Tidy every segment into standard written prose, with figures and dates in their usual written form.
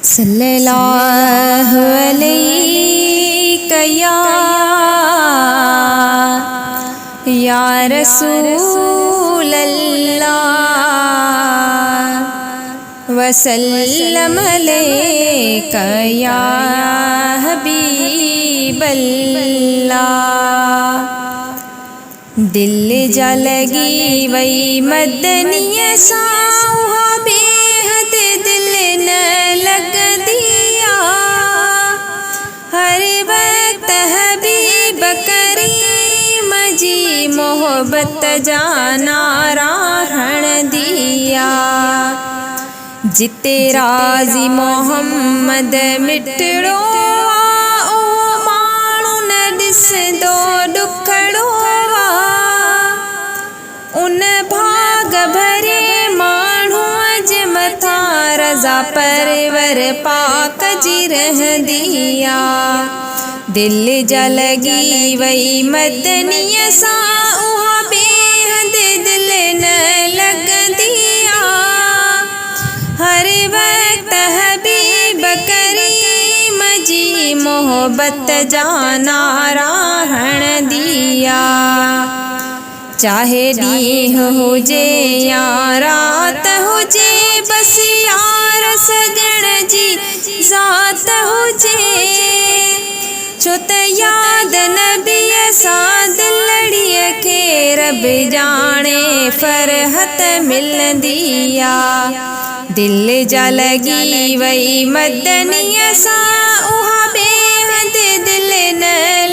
सल्लल्लाहु अलैका या रसूल अल्लाह वसल्लम अलैका या हबीब अल्लाह। दिल जा लगी वही मदनिय साहा बेहद दिल न लग दिया। हर वक्त हबीब करीम जी मोहब्बत जाना राहण दिया। जिते राज़ी मोहम्मद मिटड़ो माण्हू न ॾिसंदो ॾुखड़ो। उन भाग भरे माण्हू जे मथां रज़ा परवर पाक जी रहंदिया। दिल जा लगी वही मदनीय सां उहा बेहद दिल न लॻंदिया। हर वक्त हबीब करीम जी मोहब्बत जाना राहण दिया। चाहे ॾींहुं हुजे या रात हुजे बस यार सजण जी ज़ात हुजे। छो त याद नबीअ सां दिलड़ीअ खे रब जाने फ़रहत मिलंदिया। दिल जा लगी वही मदनीअ सां उहा बेहद दिल न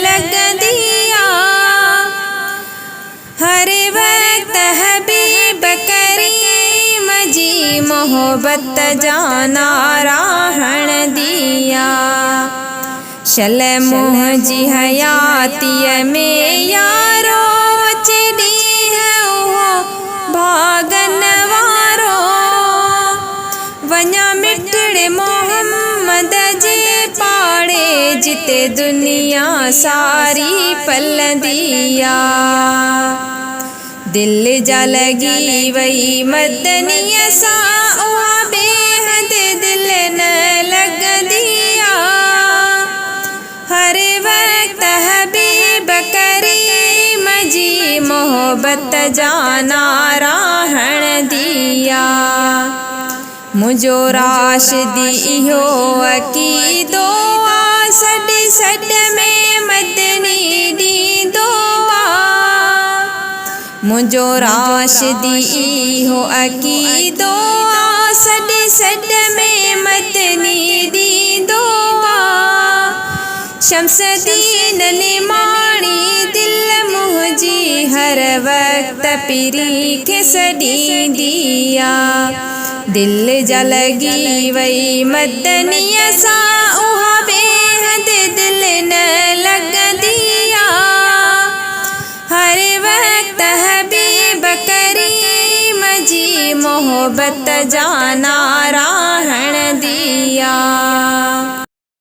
लॻंदिया। हर वक्त हबीब करीम जी मोहब्बत जाना राहण दिया। शल मुंहिंजी हयातीअ में यारो अचे ॾींहुं उहो भागन वारो। वञा मिटड़े मोहम्मद जे पाड़े जिते दुनिया सारी पलंदिया। दिल जा लगी वही मदनीअ सां उहा बेहद दिल न लॻंदिया। हर वक्त हबीब करीम जी मोहब्बत जाना राहण दिया। मुंहिंजो राशिदी इहो अक़ीदो आ सॾ सॾ में मदनी ॾींदो आ। मुंहिंजो राशिदी इहो अक़ीदो आ सॾ सॾ में मदनी ॾींदो आ। शमसदीन निमाणी दिल मुंहिंजी हर वक्त पीरी खे सॾींदी आ। दिल जा लगी वही मदनीअ सां उहा बेहद दिल न लॻंदिया। हर वक्त हबीब करीम जी मोहब्बत जाना